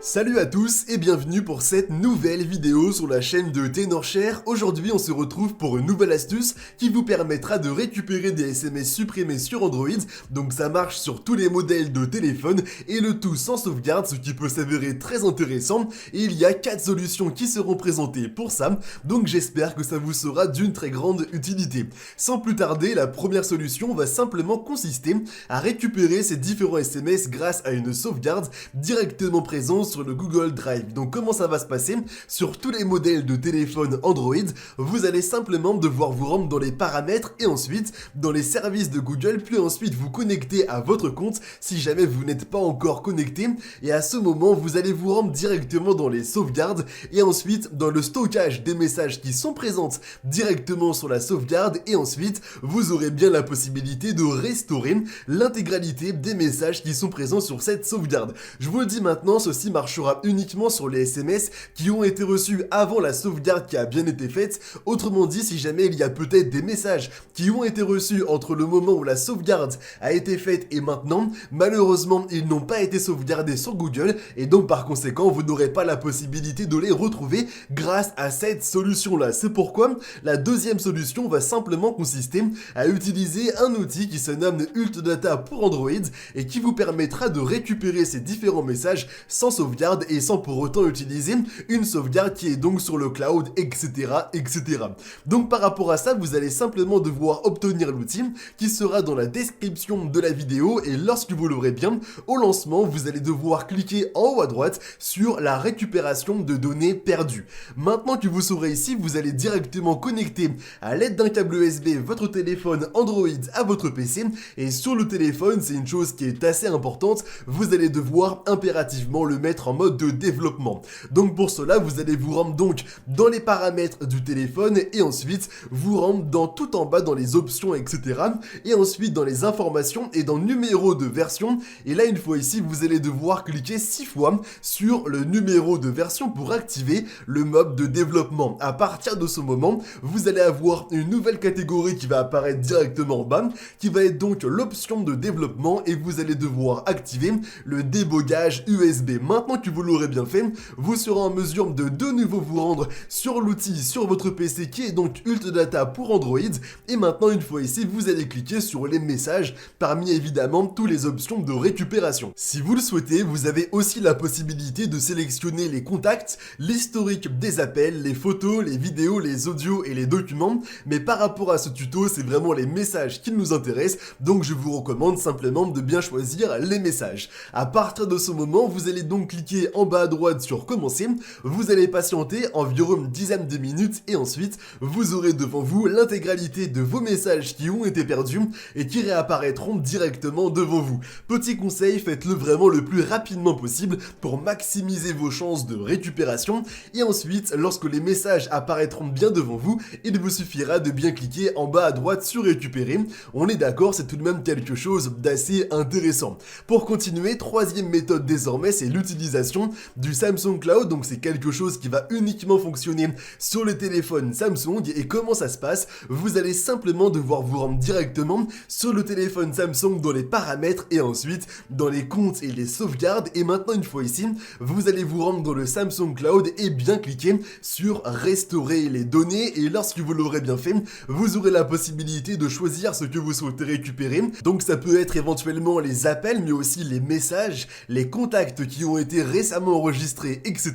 Salut à tous et bienvenue pour cette nouvelle vidéo sur la chaîne de Tenorshare. Aujourd'hui on se retrouve pour une nouvelle astuce qui vous permettra de récupérer des SMS supprimés sur Android. Donc ça marche sur tous les modèles de téléphone et le tout sans sauvegarde, ce qui peut s'avérer très intéressant. Et il y a 4 solutions qui seront présentées pour ça, donc j'espère que ça vous sera d'une très grande utilité. Sans plus tarder, la première solution va simplement consister à récupérer ces différents SMS grâce à une sauvegarde directement présente sur le Google Drive. Donc comment ça va se passer? Sur tous les modèles de téléphone Android, vous allez simplement devoir vous rendre dans les paramètres et ensuite dans les services de Google, puis ensuite vous connecter à votre compte si jamais vous n'êtes pas encore connecté, et à ce moment vous allez vous rendre directement dans les sauvegardes et ensuite dans le stockage des messages qui sont présentes directement sur la sauvegarde, et ensuite vous aurez bien la possibilité de restaurer l'intégralité des messages qui sont présents sur cette sauvegarde. Je vous le dis maintenant, ceci marchera uniquement sur les SMS qui ont été reçus avant la sauvegarde qui a bien été faite. Autrement dit, si jamais il y a peut-être des messages qui ont été reçus entre le moment où la sauvegarde a été faite et maintenant, malheureusement ils n'ont pas été sauvegardés sur Google et donc par conséquent vous n'aurez pas la possibilité de les retrouver grâce à cette solution là. C'est pourquoi la deuxième solution va simplement consister à utiliser un outil qui se nomme Ultdata pour Android et qui vous permettra de récupérer ces différents messages sans sauvegarde et sans pour autant utiliser une sauvegarde qui est donc sur le cloud, etc. etc. Donc par rapport à ça, vous allez simplement devoir obtenir l'outil qui sera dans la description de la vidéo, et lorsque vous l'aurez bien, au lancement, vous allez devoir cliquer en haut à droite sur la récupération de données perdues. Maintenant que vous saurez ici, vous allez directement connecter à l'aide d'un câble USB votre téléphone Android à votre PC, et sur le téléphone, c'est une chose qui est assez importante, vous allez devoir impérativement le mettre en mode de développement. Donc pour cela, vous allez vous rendre donc dans les paramètres du téléphone et ensuite vous rendre dans tout en bas dans les options, etc. Et ensuite dans les informations et dans numéro de version. Et là, une fois ici, vous allez devoir cliquer 6 fois sur le numéro de version pour activer le mode de développement. À partir de ce moment, vous allez avoir une nouvelle catégorie qui va apparaître directement en bas, qui va être donc l'option de développement, et vous allez devoir activer le débogage USB. Maintenant que vous l'aurez bien fait, vous serez en mesure de nouveau vous rendre sur l'outil sur votre PC qui est donc Ultdata pour Android, et maintenant une fois ici, vous allez cliquer sur les messages parmi évidemment toutes les options de récupération. Si vous le souhaitez, vous avez aussi la possibilité de sélectionner les contacts, l'historique des appels, les photos, les vidéos, les audios et les documents, mais par rapport à ce tuto, c'est vraiment les messages qui nous intéressent, donc je vous recommande simplement de bien choisir les messages. À partir de ce moment, vous allez donc cliquer en bas à droite sur commencer, vous allez patienter environ une dizaine de minutes et ensuite vous aurez devant vous l'intégralité de vos messages qui ont été perdus et qui réapparaîtront directement devant vous. Petit conseil, faites-le vraiment le plus rapidement possible pour maximiser vos chances de récupération, et ensuite lorsque les messages apparaîtront bien devant vous, il vous suffira de bien cliquer en bas à droite sur récupérer. On est d'accord, c'est tout de même quelque chose d'assez intéressant. Pour continuer, troisième méthode désormais, c'est l'utilisation du Samsung Cloud. Donc c'est quelque chose qui va uniquement fonctionner sur le téléphone Samsung. Et comment ça se passe? Vous allez simplement devoir vous rendre directement sur le téléphone Samsung dans les paramètres et ensuite dans les comptes et les sauvegardes, et maintenant une fois ici, vous allez vous rendre dans le Samsung Cloud et bien cliquer sur restaurer les données, et lorsque vous l'aurez bien fait, vous aurez la possibilité de choisir ce que vous souhaitez récupérer. Donc ça peut être éventuellement les appels, mais aussi les messages, les contacts qui ont été récemment enregistrés, etc.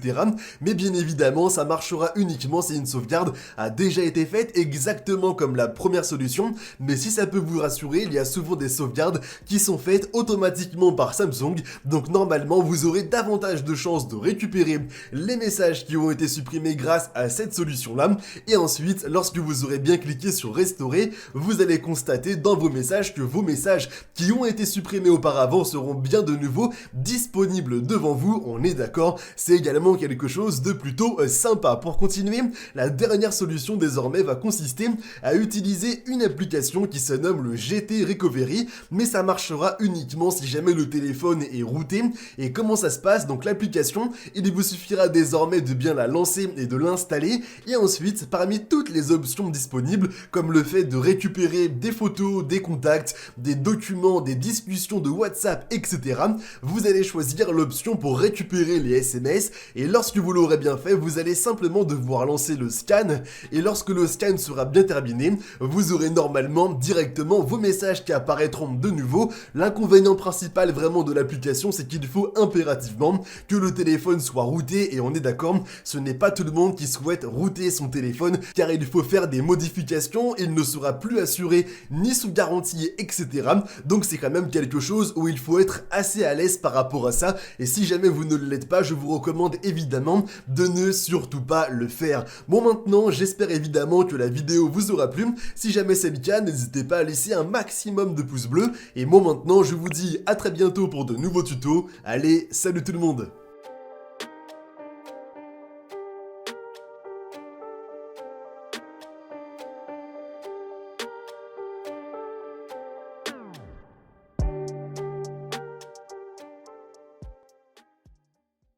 Mais bien évidemment, ça marchera uniquement si une sauvegarde a déjà été faite, exactement comme la première solution. Mais si ça peut vous rassurer, il y a souvent des sauvegardes qui sont faites automatiquement par Samsung, donc normalement vous aurez davantage de chances de récupérer les messages qui ont été supprimés grâce à cette solution-là. Et ensuite, lorsque vous aurez bien cliqué sur restaurer, vous allez constater dans vos messages que vos messages qui ont été supprimés auparavant seront bien de nouveau disponibles devant vous. On est d'accord, c'est également quelque chose de plutôt sympa. Pour continuer, la dernière solution désormais va consister à utiliser une application qui se nomme le GT Recovery, mais ça marchera uniquement si jamais le téléphone est routé. Et comment ça se passe? Donc l'application, il vous suffira désormais de bien la lancer et de l'installer, et ensuite parmi toutes les options disponibles, comme le fait de récupérer des photos, des contacts, des documents, des discussions de WhatsApp, etc., vous allez choisir l'option pour récupérer les SMS, et lorsque vous l'aurez bien fait, vous allez simplement devoir lancer le scan, et lorsque le scan sera bien terminé, vous aurez normalement directement vos messages qui apparaîtront de nouveau. L'inconvénient principal vraiment de l'application, c'est qu'il faut impérativement que le téléphone soit routé, et on est d'accord, ce n'est pas tout le monde qui souhaite router son téléphone, car il faut faire des modifications, il ne sera plus assuré ni sous garantie, etc. Donc c'est quand même quelque chose où il faut être assez à l'aise par rapport à ça, et si jamais vous ne l'êtes pas, je vous recommande évidemment de ne surtout pas le faire. Bon, maintenant, j'espère évidemment que la vidéo vous aura plu. Si jamais c'est le cas, n'hésitez pas à laisser un maximum de pouces bleus, et moi maintenant, je vous dis à très bientôt pour de nouveaux tutos. Allez, salut tout le monde!